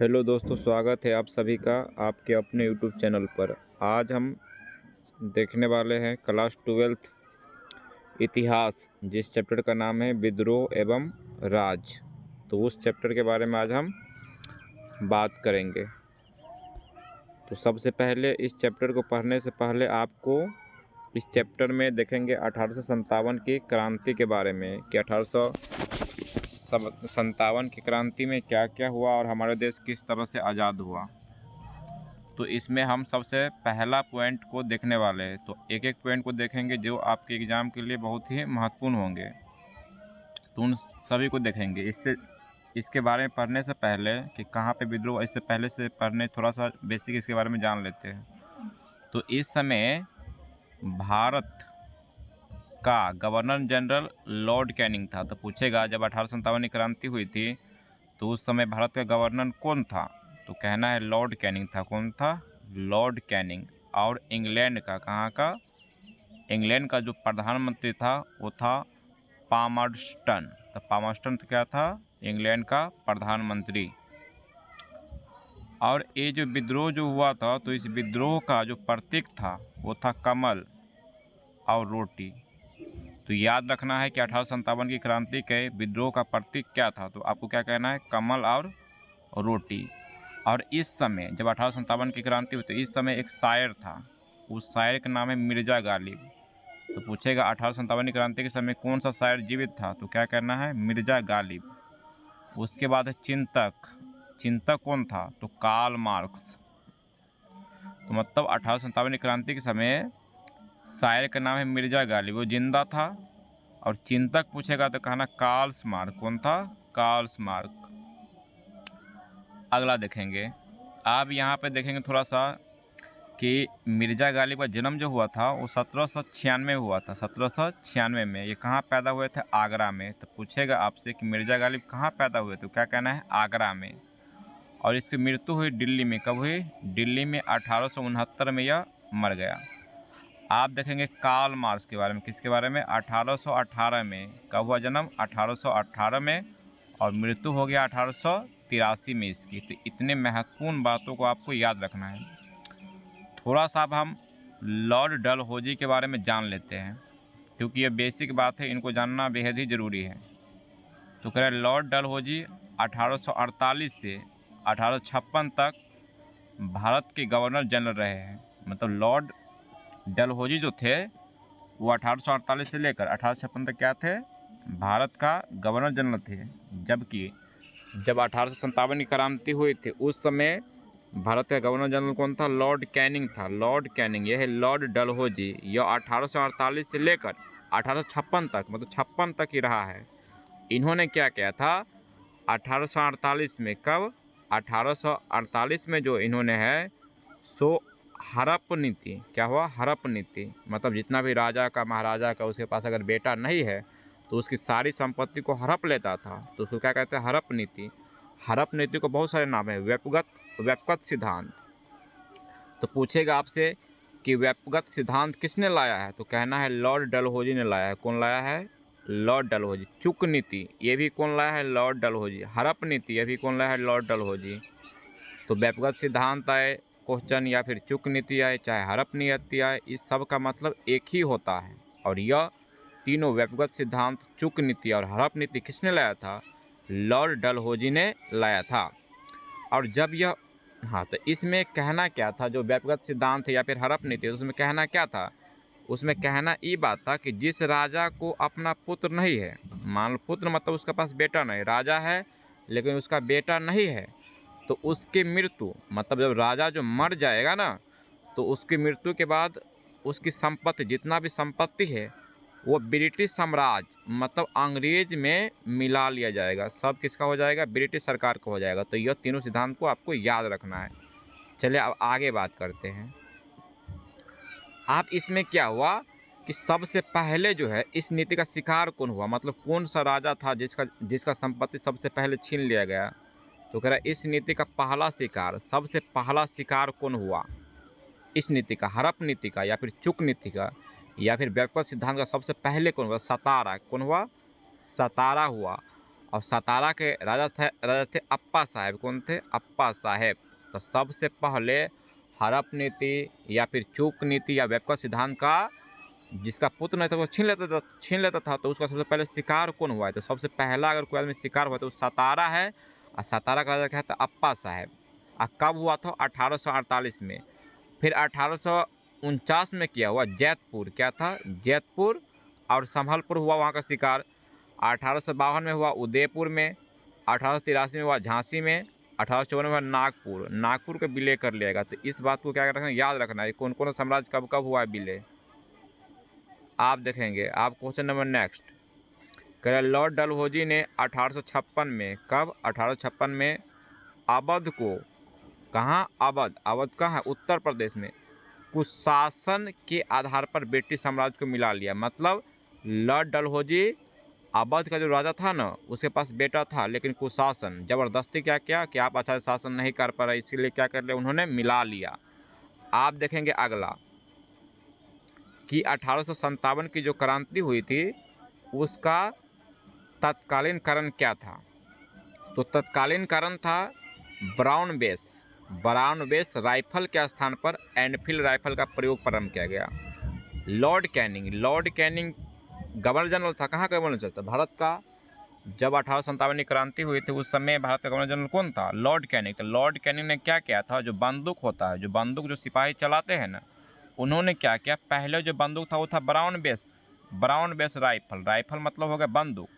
Hello दोस्तों, स्वागत है आप सभी का आपके अपने यूट्यूब चैनल पर। आज हम देखने वाले हैं क्लास 12th इतिहास, जिस चैप्टर का नाम है विद्रोह एवं राज। तो उस चैप्टर के बारे में आज हम बात करेंगे। तो सबसे पहले इस चैप्टर को पढ़ने से पहले आपको इस चैप्टर में देखेंगे 1857 की क्रांति के बारे में कि 1857 की क्रांति में क्या क्या हुआ और हमारा देश किस तरह से आज़ाद हुआ। तो इसमें हम सबसे पहला पॉइंट को देखने वाले हैं। तो एक एक पॉइंट को देखेंगे जो आपके एग्ज़ाम के लिए बहुत ही महत्वपूर्ण होंगे, तो उन सभी को देखेंगे। इसके बारे में पढ़ने से पहले कि कहाँ पे विद्रोह, इससे पहले से पढ़ने थोड़ा सा बेसिक इसके बारे में जान लेते हैं। तो इस समय भारत का गवर्नर जनरल लॉर्ड कैनिंग था। तो पूछेगा जब 1857 की क्रांति हुई थी तो उस समय भारत का गवर्नर कौन था, तो कहना है लॉर्ड कैनिंग था। कौन था? Lord Canning. और इंग्लैंड का, कहाँ का? इंग्लैंड का जो प्रधानमंत्री था वो था पामर्स्टन। तो पामर्स्टन तो क्या था? इंग्लैंड का प्रधानमंत्री। और ये जो विद्रोह जो हुआ था, तो इस विद्रोह का जो प्रतीक था वो था कमल और रोटी। तो याद रखना है कि 1857 की क्रांति के विद्रोह का प्रतीक क्या था। तो आपको क्या कहना है? कमल और रोटी। और इस समय जब 1857 की क्रांति हुई तो इस समय एक शायर था, उस शायर का नाम है मिर्ज़ा गालिब। तो पूछेगा 1857 की क्रांति के समय कौन सा शायर जीवित था, तो क्या कहना है? मिर्ज़ा गालिब। उसके बाद है चिंतक। चिंतक कौन था? तो कार्ल मार्क्स। तो मतलब 1857 की क्रांति के समय शायर का नाम है मिर्ज़ा गालिब, वो जिंदा था। और चिंतक पूछेगा तो कहना कार्ल मार्क्स। कौन था? Karl Marx. अगला देखेंगे, आप यहाँ पे देखेंगे थोड़ा सा कि मिर्ज़ा गालिब का जन्म जो हुआ था वो 1796 में हुआ था। 1796 में। ये कहाँ पैदा हुए थे? आगरा में। तो पूछेगा आपसे कि मिर्ज़ा गालिब कहाँ पैदा हुए, तो क्या कहना है? आगरा में। और इसकी मृत्यु हुई दिल्ली में। कब हुई? दिल्ली में 1869 में यह मर गया। आप देखेंगे कार्ल मार्क्स के बारे में। किसके बारे में? 1818 में। कब हुआ जन्म? 1818 में। और मृत्यु हो गया 1883 में इसकी। तो इतने महत्वपूर्ण बातों को आपको याद रखना है। थोड़ा सा अब हम लॉर्ड डलहौजी के बारे में जान लेते हैं, क्योंकि ये बेसिक बात है, इनको जानना बेहद ही ज़रूरी है। तो कह रहे लॉर्ड डलहौजी 1848 से 1856 तक भारत के गवर्नर जनरल रहे हैं। मतलब लॉर्ड डलहौजी जो थे वो 1848 से लेकर 1856 तक क्या थे? भारत का गवर्नर जनरल थे। जबकि जब 1857 की क्रांति हुई थी उस समय भारत का गवर्नर जनरल कौन था? लॉर्ड कैनिंग था। Lord Canning. यह है लॉर्ड डलहौजी। यह 1848 से लेकर 1856 तक, मतलब 56 तक ही रहा है। इन्होंने क्या किया था 1848 में? कब? 1848 में जो इन्होंने है सो हड़प नीति। क्या हुआ? हड़प नीति। मतलब जितना भी राजा का, महाराजा का, उसके पास अगर बेटा नहीं है तो उसकी सारी संपत्ति को हड़प लेता था। तो उसको क्या कहते हैं? हड़प नीति। हड़प नीति को बहुत सारे नाम है। व्यक्तिगत सिद्धांत। तो पूछेगा आपसे कि व्यक्तिगत सिद्धांत किसने लाया है, तो कहना है लॉर्ड डलहौजी ने लाया है। कौन लाया है? लॉर्ड डलहौजी। चुक नीति, ये भी कौन लाया है? लॉर्ड डलहौजी। हड़प नीति, ये भी कौन लाया है? लॉर्ड डलहौजी। तो व्यक्तिगत सिद्धांत आए क्वेश्चन, या फिर चुक नीति आए, चाहे हड़प नीति आए, इस सब का मतलब एक ही होता है। और यह तीनों व्यक्तिगत सिद्धांत, चुक नीति और हड़प नीति किसने लाया था? लॉर्ड डलहौजी ने लाया था। और जब यह, हाँ, तो इसमें कहना क्या था? जो व्यक्तिगत सिद्धांत है या फिर हड़प नीति, उसमें कहना क्या था? उसमें कहना ये बात था कि जिस राजा को अपना पुत्र नहीं है, मान लो पुत्र मतलब उसके पास बेटा नहीं, राजा है लेकिन उसका बेटा नहीं है, तो उसकी मृत्यु, मतलब जब राजा जो मर जाएगा ना, तो उसकी मृत्यु के बाद उसकी संपत्ति, जितना भी संपत्ति है वो ब्रिटिश साम्राज्य, मतलब अंग्रेज में मिला लिया जाएगा। सब किसका हो जाएगा? ब्रिटिश सरकार का हो जाएगा। तो यह तीनों सिद्धांत को आपको याद रखना है। चलिए अब आगे बात करते हैं। आप इसमें क्या हुआ कि सबसे पहले जो है इस नीति का शिकार कौन हुआ, मतलब कौन सा राजा था जिसका संपत्ति सबसे पहले छीन लिया गया। तो कह रहा है इस नीति का पहला शिकार, सबसे पहला शिकार कौन हुआ इस नीति का? हड़प नीति का, या फिर चुक नीति का, या फिर व्यक्तिगत सिद्धांत का सबसे पहले कौन हुआ? सतारा। कौन हुआ? सतारा हुआ। और सतारा के राजा थे अप्पा साहेब। कौन थे? अप्पा साहेब। तो सबसे पहले हड़प नीति या फिर चूक नीति या वेबका सिद्धांत का जिसका पुत्र नहीं था वो छीन लेता था। तो उसका सबसे पहले शिकार कौन हुआ है? तो सबसे पहला अगर कोई आदमी शिकार हुआ तो सतारा है, और सतारा का राजा क्या था? अप्पा साहेब। और कब हुआ था? 1848 में। फिर 1849 में किया हुआ जैतपुर। क्या था? जैतपुर और संभलपुर हुआ वहाँ का शिकार। 1852 में हुआ उदयपुर में। 1883 में हुआ झांसी में। 1854 में हुआ नागपुर। नागपुर को विलय कर लिएगा। तो इस बात को क्या रखना, याद रखना है कौन कौन साम्राज्य कब कब हुआ है विलय, आप देखेंगे। आप क्वेश्चन नंबर नेक्स्ट कह रहे लॉर्ड डलहौजी ने 1856 में, कब? 1856 में अवध को, कहाँ? अवध। अवध कहाँ है? उत्तर प्रदेश में। कुशासन के आधार पर ब्रिटिश साम्राज्य को मिला लिया। मतलब लॉर्ड डलहौजी अवध का जो राजा था ना, उसके पास बेटा था, लेकिन कुशासन जबरदस्ती क्या किया कि आप अच्छा शासन नहीं कर पा रहे, इसीलिए क्या कर लिया उन्होंने, मिला लिया। आप देखेंगे अगला कि 1857 की जो क्रांति हुई थी उसका तत्कालीन कारण क्या था? तो तत्कालीन कारण था ब्राउन बेस राइफल के स्थान पर एनफील्ड राइफल का प्रयोग प्रारंभ किया गया। लॉर्ड कैनिंग गवर्नर जनरल था। कहाँ का गवर्नर जनरल था? भारत का। जब 1857 की क्रांति हुई थी उस समय भारत का गवर्नर जनरल कौन था? Lord Canning. तो लॉर्ड कैनिंग ने क्या किया था? जो बंदूक होता है, जो बंदूक जो सिपाही चलाते हैं ना, उन्होंने क्या किया, पहले जो बंदूक था वो था ब्राउन बेस राइफल मतलब हो गया बंदूक।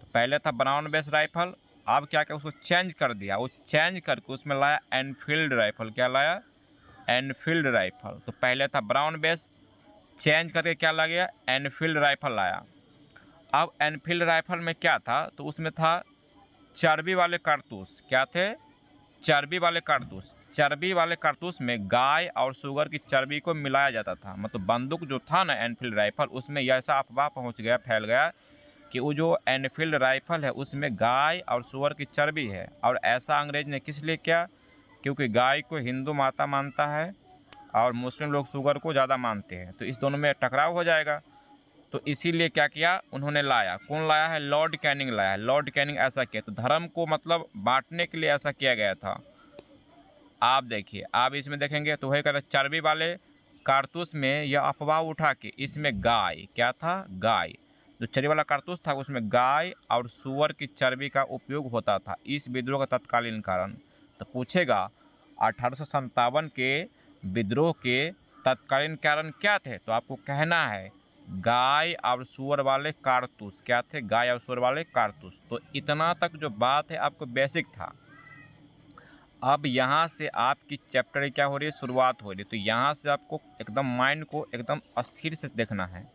तो पहले था ब्राउन बेस राइफल, अब क्या किया, उसको चेंज कर दिया। वो चेंज करके उसमें लाया एनफील्ड राइफल। क्या लाया? Enfield rifle. तो पहले था ब्राउन बेस, चेंज करके क्या ला गया? एनफील्ड राइफल लाया। अब एनफील्ड राइफल में क्या था? तो उसमें था चर्बी वाले कारतूस। क्या थे? चर्बी वाले कारतूस में गाय और सुअर की चर्बी को मिलाया जाता था। मतलब बंदूक जो था ना एनफील्ड राइफल, उसमें ऐसा अफवाह फैल गया कि वो जो एनफील्ड राइफल है उसमें गाय और सुअर की चर्बी है। और ऐसा अंग्रेज ने किस लिए किया? क्योंकि गाय को हिंदू माता मानता है और मुस्लिम लोग सुअर को ज़्यादा मानते हैं, तो इस दोनों में टकराव हो जाएगा। तो इसीलिए क्या किया उन्होंने, लाया। कौन लाया है? लॉर्ड कैनिंग लाया है। लॉर्ड कैनिंग ऐसा किया। तो धर्म को मतलब बांटने के लिए ऐसा किया गया था। आप देखिए, आप इसमें देखेंगे तो वही कर चर्बी वाले कारतूस में यह अफवाह उठा के इसमें गाय, क्या था? गाय। जो चर्बी वाला कारतूस था उसमें गाय और सुअर की चर्बी का उपयोग होता था। इस विद्रोह का तत्कालीन कारण तो पूछेगा 1857 के विद्रोह के तत्कालीन कारण क्या थे? तो आपको कहना है गाय और सुअर वाले कारतूस। क्या थे? गाय और सुअर वाले कारतूस। तो इतना तक जो बात है आपको बेसिक था। अब यहाँ से आपकी चैप्टर क्या हो रही है? शुरुआत हो रही है। तो यहाँ से आपको एकदम माइंड को एकदम स्थिर से देखना है।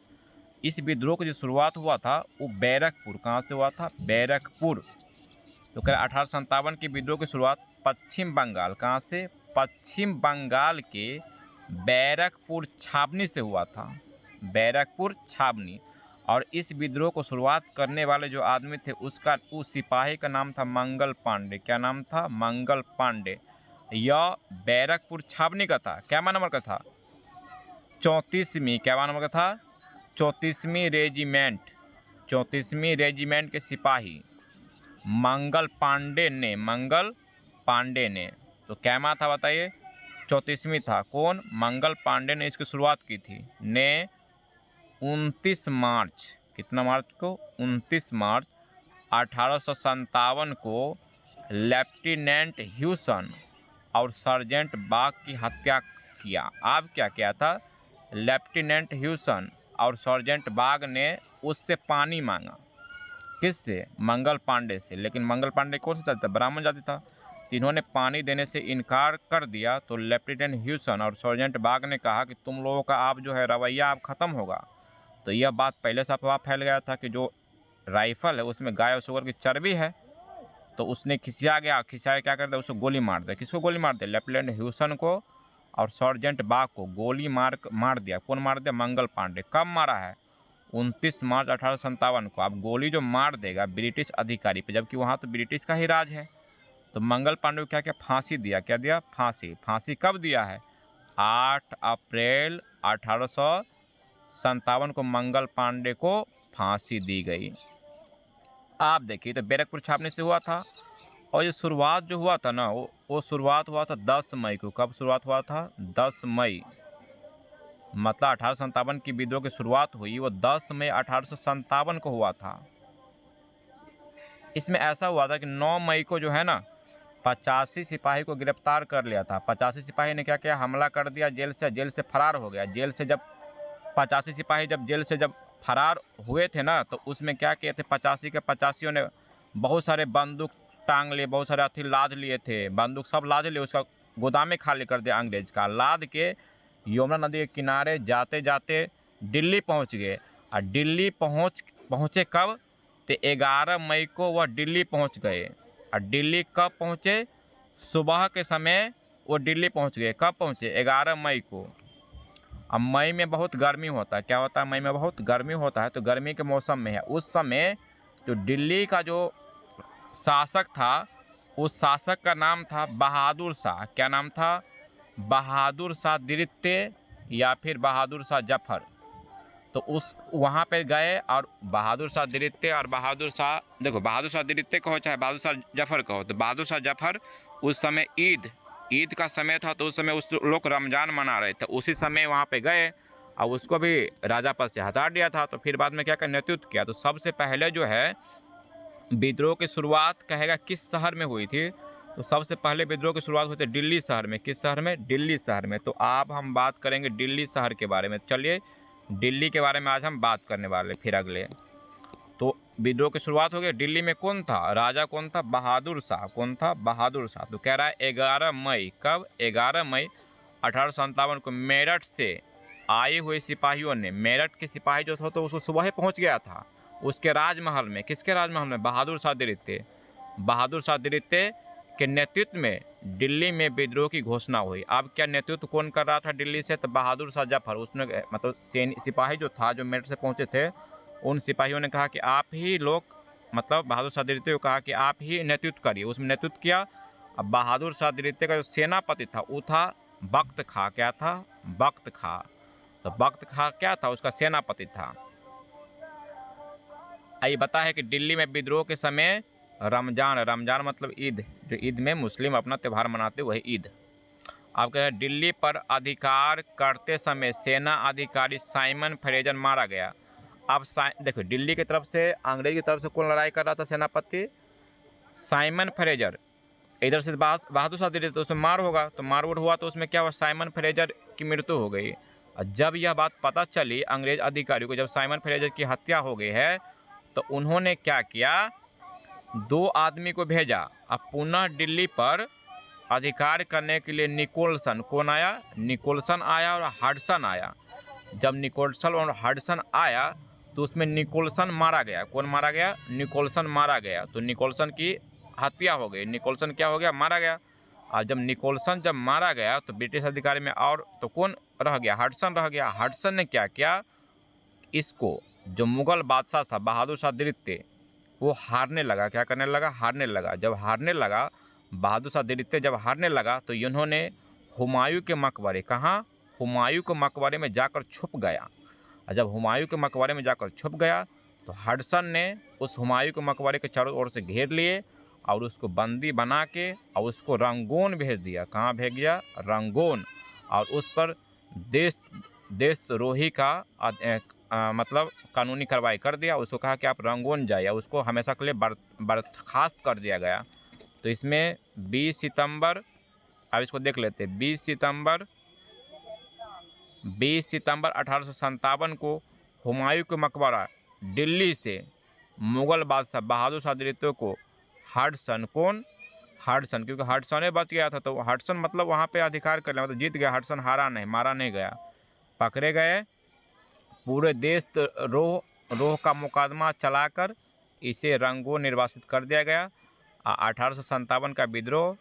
इस विद्रोह की जो शुरुआत हुआ था वो बैरकपुर, कहाँ से हुआ था? बैरकपुर। तो कह 1857 की विद्रोह की शुरुआत पश्चिम बंगाल, कहाँ से? पश्चिम बंगाल के बैरकपुर छावनी से हुआ था। बैरकपुर छावनी। और इस विद्रोह को शुरुआत करने वाले जो आदमी थे उस सिपाही का नाम था मंगल पांडे। क्या नाम था? मंगल पांडे। यह बैरकपुर छावनी का था। क्या नंबर का था? 34वीं। क्या नंबर का था? 34वीं रेजिमेंट के सिपाही मंगल पांडे ने तो क्या माह था बताइए? 34वीं था। कौन? मंगल पांडे ने इसकी शुरुआत की थी। ने 29 मार्च, कितना मार्च को? 29 मार्च 1857 को लेफ्टिनेंट ह्यूसन और सर्जेंट बाग की हत्या किया। अब क्या किया था? लेफ्टिनेंट ह्यूसन और सर्जेंट बाग ने उससे पानी मांगा। किससे? मंगल पांडे से। लेकिन मंगल पांडे कौन सा जाति था? ब्राह्मण जाति था। इन्होंने पानी देने से इनकार कर दिया। तो लेफ्टिनेंट ह्यूसन और सर्जेंट बाग ने कहा कि तुम लोगों का आप जो है रवैया अब ख़त्म होगा। तो यह बात पहले से अफवाह फैल गया था कि जो राइफल है उसमें गाय और सुअर की चर्बी है। तो उसने खिसिया क्या कर दिया? उसको गोली मार दिया। किसको गोली मार दिया? लेफ्टिनेंट ह्यूसन को और सर्जेंट बाग को गोली मार दिया। कौन मार दिया? मंगल पांडे। कब मारा है? 29 मार्च 1857 को। अब गोली जो मार देगा ब्रिटिश अधिकारी पे, जबकि वहाँ तो ब्रिटिश का ही राज है। तो मंगल पांडे को क्या फांसी दिया। क्या दिया? फांसी कब दिया है? 8 अप्रैल 1857 को मंगल पांडे को फांसी दी गई। आप देखिए तो बैरकपुर छावनी से हुआ था। और ये शुरुआत जो हुआ था ना वो शुरुआत हुआ था 10 मई को। कब शुरुआत हुआ था? 10 मई, मतलब 1857 की विद्रोह की शुरुआत हुई वो 10 मई 1857 को हुआ था। इसमें ऐसा हुआ था कि 9 मई को जो है ना 85 सिपाही को गिरफ्तार कर लिया था। 85 सिपाही ने क्या किया? हमला कर दिया, जेल से फरार हो गया। जेल से जब 85 सिपाही जब जेल से जब फरार हुए थे ना, तो उसमें क्या किए थे 85 के 85 ने बहुत सारे बंदूक टांग लिए, बहुत सारे हथियार लाद लिए थे, बंदूक सब लाद लिए। उसका गोदाम में खाली कर दिया अंग्रेज का। लाद के यमुना नदी के किनारे जाते जाते दिल्ली पहुंच गए। और दिल्ली पहुंचे कब? तो 11 मई को वह दिल्ली पहुंच गए। और दिल्ली कब पहुंचे? सुबह के समय वो दिल्ली पहुंच गए। कब पहुंचे? 11 मई को। अब मई में बहुत गर्मी होता है। क्या होता है? मई में बहुत गर्मी होता है। तो गर्मी के मौसम में है उस समय जो दिल्ली का जो शासक था, उस शासक का नाम था बहादुर शाह। क्या नाम था? बहादुर शाह द्वितीय या फिर बहादुर शाह जफर। तो उस वहाँ पे गए और बहादुर शाह द्वितीय और बहादुर शाह, देखो बहादुर शाह द्वितीय कहो चाहे बहादुर शाह जफर कहो, तो बहादुर शाह जफर उस समय ईद का समय था। तो उस समय उस लोग रमजान मना रहे थे। उसी समय वहाँ पे गए और उसको भी राजा पद से हटा दिया था। तो फिर बाद में क्या कर नेतृत्व किया। तो सबसे पहले जो है विद्रोह की शुरुआत कहेगा किस शहर में हुई थी? तो सबसे पहले विद्रोह की शुरुआत हुई थी दिल्ली शहर में। किस शहर में? दिल्ली शहर में। तो अब हम बात करेंगे दिल्ली शहर के बारे में। चलिए दिल्ली के बारे में आज हम बात करने वाले फिर अगले। तो विद्रोह की शुरुआत हो गई। दिल्ली में कौन था? राजा कौन था? बहादुर शाह। कौन था? बहादुर शाह। तो कह रहा है 11 मई। कब? 11 मई 1857 को मेरठ से आए हुए सिपाहियों ने, मेरठ के सिपाही जो था तो उसको सुबह ही पहुंच गया था उसके राजमहल में। किसके राजमहल में? बहादुर शाह द्वितीय। बहादुर शाह द्वितीय के नेतृत्व में दिल्ली में विद्रोह की घोषणा हुई। अब क्या नेतृत्व कौन कर रहा था दिल्ली से? तो बहादुर शाह जफर। उसने मतलब सिपाही जो था, जो मेरठ से पहुंचे थे, उन सिपाहियों ने कहा कि आप ही लोग, मतलब बहादुर शाह द्वितीय को कहा कि आप ही नेतृत्व करिए। उसमें नेतृत्व किया। अब बहादुर शाह द्वितीय का जो सेनापति था वो था बख्त खां। क्या था? बख्त खां। तो बख्त खां क्या था? उसका सेनापति था। ये बता है कि दिल्ली में विद्रोह के समय रमजान मतलब ईद, जो ईद में मुस्लिम अपना त्यौहार मनाते वही ईद। आप कह रहे हैं दिल्ली पर अधिकार करते समय सेना अधिकारी साइमन फ्रेजर मारा गया। अब देखो दिल्ली की तरफ से, अंग्रेज की तरफ से कौन लड़ाई कर रहा था? सेनापति साइमन फ्रेजर। इधर से बहादुर शाह द्वितीय, तो उसमें मार होगा। तो मारवुड हुआ तो उसमें क्या हुआ? साइमन फ्रेजर की मृत्यु हो गई। और जब यह बात पता चली अंग्रेज अधिकारी को, जब साइमन फ्रेजर की हत्या हो गई है, तो उन्होंने क्या किया? 2 आदमी को भेजा। अब पुनः दिल्ली पर अधिकार करने के लिए निकोलसन। कौन आया? निकोलसन आया और हडसन आया। जब निकोलसन और हडसन आया तो उसमें निकोलसन मारा गया। कौन मारा गया? निकोलसन मारा गया। तो निकोलसन की हत्या हो गई। निकोलसन क्या हो गया? मारा गया। और जब निकोलसन जब मारा गया तो ब्रिटिश अधिकारी में और तो कौन रह गया? हडसन रह गया। हडसन ने क्या किया? इसको, जो मुगल बादशाह था बहादुर शाह द्वितीय, वो हारने लगा। क्या करने लगा? हारने लगा। जब हारने लगा, बहादुर शाह द्वितीय जब हारने लगा तो इन्होंने हुमायूं के मकबरे, कहाँ? हुमायूं के मकबरे में जाकर छुप गया। और जब हुमायूं के मकबरे में जाकर छुप गया तो हडसन ने उस हुमायूं के मकबरे के चारों ओर से घेर लिए और उसको बंदी बना के और उसको रंगून भेज दिया। कहाँ भेज दिया? रंगून। और उस पर देशद्रोही का मतलब कानूनी कार्रवाई कर दिया। उसको कहा कि आप रंगून जाइए। उसको हमेशा के लिए बर्खास्त कर दिया गया। तो इसमें 20 सितंबर, अब इसको देख लेते हैं। 20 सितंबर 1857 को हुमायूं के मकबरा दिल्ली से मुगल बादशाह बहादुर शाह द्वितीय को हडसन, कौन? हडसन, क्योंकि हडसन बच गया था तो हडसन मतलब वहाँ पे अधिकार कर लिया, मतलब जीत गया। हडसन हारा नहीं, मारा नहीं गया, पकड़े गए। पूरे देशद्रोह का मुकदमा चलाकर इसे रंगून निर्वासित कर दिया गया। 1857 का विद्रोह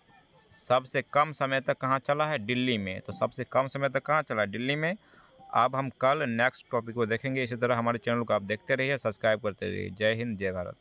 सबसे कम समय तक कहाँ चला है? दिल्ली में। तो सबसे कम समय तक कहाँ चला है? दिल्ली में। अब हम कल नेक्स्ट टॉपिक को देखेंगे। इसी तरह हमारे चैनल को आप देखते रहिए, सब्सक्राइब करते रहिए। जय हिंद, जय भारत।